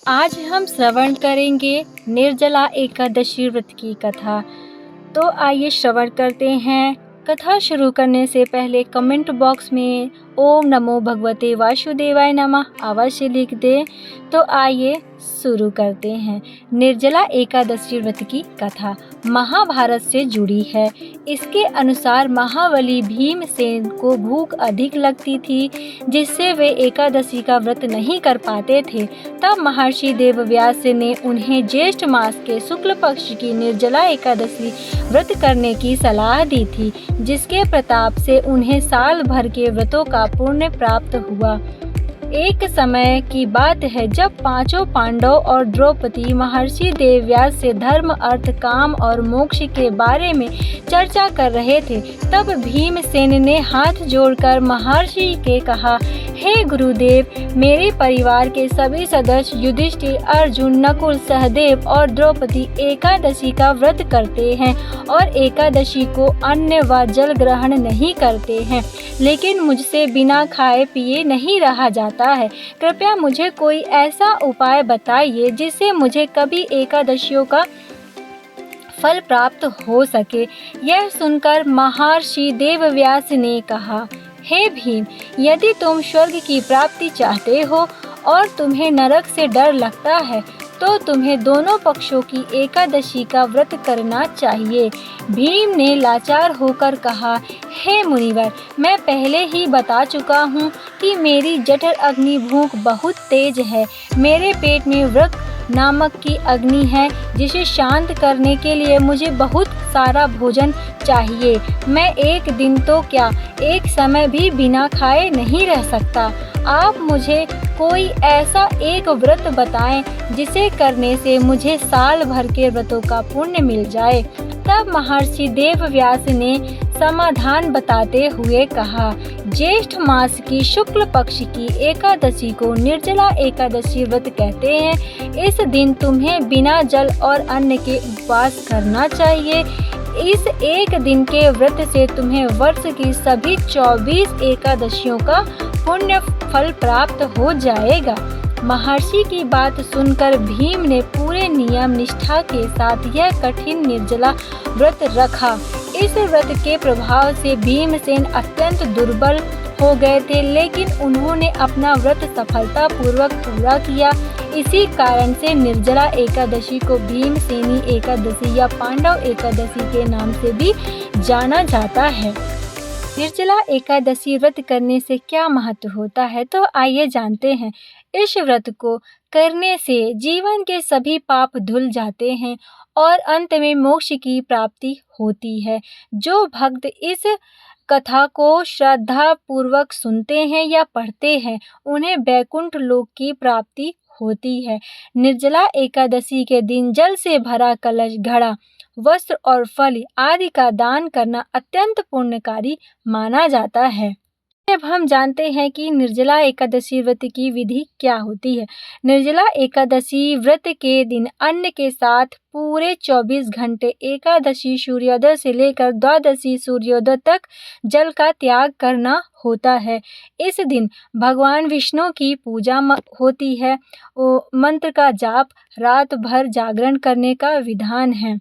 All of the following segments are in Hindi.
आज हम श्रवण करेंगे निर्जला एकादशी व्रत की कथा। तो आइए श्रवण करते हैं। कथा शुरू करने से पहले कमेंट बॉक्स में ओम नमो भगवते वासुदेवाय नमः अवश्य लिख दें। तो आइए शुरू करते हैं। निर्जला एकादशी व्रत की कथा महाभारत से जुड़ी है। इसके अनुसार महाबली भीमसेन को भूख अधिक लगती थी, जिससे वे एकादशी का व्रत नहीं कर पाते थे। तब महर्षि वेदव्यास ने उन्हें ज्येष्ठ मास के शुक्ल पक्ष की निर्जला एकादशी व्रत करने की सलाह दी थी, जिसके प्रताप से उन्हें साल भर के व्रतों का पुण्य प्राप्त हुआ। एक समय की बात है, जब पांचों पांडव और द्रौपदी महर्षि वेदव्यास से धर्म, अर्थ, काम और मोक्ष के बारे में चर्चा कर रहे थे। तब भीमसेन ने हाथ जोड़कर महर्षि के कहा, हे गुरुदेव, मेरे परिवार के सभी सदस्य युधिष्ठिर, अर्जुन, नकुल, सहदेव और द्रौपदी एकादशी का व्रत करते हैं और एकादशी को अन्न व जल ग्रहण नहीं करते हैं, लेकिन मुझसे बिना खाए पिए नहीं रहा जाता है। कृपया मुझे कोई ऐसा उपाय बताइए जिससे मुझे कभी एकादशियों का फल प्राप्त हो सके। यह सुनकर महर्षि वेदव्यास ने कहा, हे भीम, यदि तुम स्वर्ग की प्राप्ति चाहते हो और तुम्हें नरक से डर लगता है, तो तुम्हें दोनों पक्षों की एकादशी का व्रत करना चाहिए। भीम ने लाचार होकर कहा, हे मुनिवर, मैं पहले ही बता चुका हूँ कि मेरी जठर अग्नि भूख बहुत तेज है। मेरे पेट में वृक्क नामक की अग्नि है, जिसे शांत करने के लिए मुझे बहुत सारा भोजन चाहिए। मैं एक दिन तो क्या, एक समय भी बिना खाए नहीं रह सकता। आप मुझे कोई ऐसा एक व्रत बताएं जिसे करने से मुझे साल भर के व्रतों का पुण्य मिल जाए। तब महर्षि वेदव्यास ने समाधान बताते हुए कहा, ज्येष्ठ मास की शुक्ल पक्ष की एकादशी को निर्जला एकादशी व्रत कहते हैं। इस दिन तुम्हें बिना जल और अन्न के उपवास करना चाहिए। इस एक दिन के व्रत से तुम्हें वर्ष की सभी 24 एकादशियों का पुण्य फल प्राप्त हो जाएगा। महर्षि की बात सुनकर भीम ने पूरे नियम निष्ठा के साथ यह कठिन निर्जला व्रत रखा। इस व्रत के प्रभाव से भीमसेन अत्यंत दुर्बल हो गए थे, लेकिन उन्होंने अपना व्रत सफलतापूर्वक पूरा किया। इसी कारण से निर्जला एकादशी को भीमसेनी एकादशी या पांडव एकादशी के नाम से भी जाना जाता है। निर्जला एकादशी व्रत करने से क्या महत्व होता है, तो आइए जानते हैं। इस व्रत को करने से जीवन के सभी पाप धुल जाते हैं और अंत में मोक्ष की प्राप्ति होती है। जो भक्त इस कथा को श्रद्धा पूर्वक सुनते हैं या पढ़ते हैं, उन्हें वैकुंठ लोक की प्राप्ति होती है। निर्जला एकादशी के दिन जल से भरा कलश, घड़ा, वस्त्र और फल आदि का दान करना अत्यंत पुण्यकारी माना जाता है। अब हम जानते हैं कि निर्जला एकादशी व्रत की विधि क्या होती है। निर्जला एकादशी व्रत के दिन अन्न के साथ पूरे 24 घंटे एकादशी सूर्योदय से लेकर द्वादशी सूर्योदय तक जल का त्याग करना होता है। इस दिन भगवान विष्णु की पूजा होती है। मंत्र का जाप, रात भर जागरण करने का विधान है।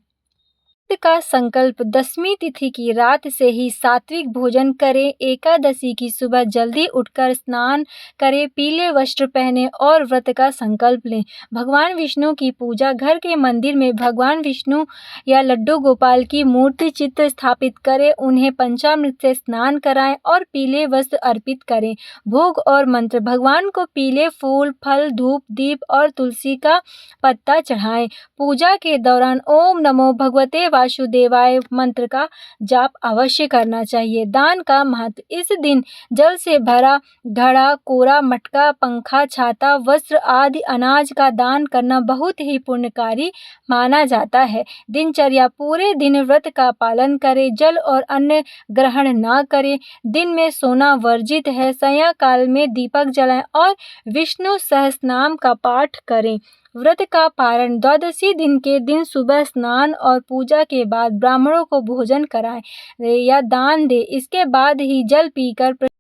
का संकल्प, दशमी तिथि की रात से ही सात्विक भोजन करें। एकादशी की सुबह जल्दी उठकर स्नान करें, पीले वस्त्र पहने और व्रत का संकल्प लें। भगवान विष्णु की पूजा, घर के मंदिर में भगवान विष्णु या लड्डू गोपाल की मूर्ति चित्र स्थापित करें, उन्हें पंचामृत से स्नान कराएं और पीले वस्त्र अर्पित करें। भोग और मंत्र, भगवान को पीले फूल, फल, धूप, दीप और तुलसी का पत्ता चढ़ाएं। पूजा के दौरान ओम नमो भगवते वासुदेवाय मंत्र का जाप अवश्य करना चाहिए। दान का महत्व, इस दिन जल से भरा घड़ा, कोरा मटका, पंखा, छाता, वस्त्र आदि अनाज का दान करना बहुत ही पुण्यकारी माना जाता है। दिनचर्या, पूरे दिन व्रत का पालन करें, जल और अन्न ग्रहण न करें, दिन में सोना वर्जित है, सायंकाल में दीपक जलाएं और विष्णु सहस्रनाम का पाठ करें। व्रत का पारण, द्वादशी दिन के दिन सुबह स्नान और पूजा के बाद ब्राह्मणों को भोजन कराएं या दान दें। इसके बाद ही जल पीकर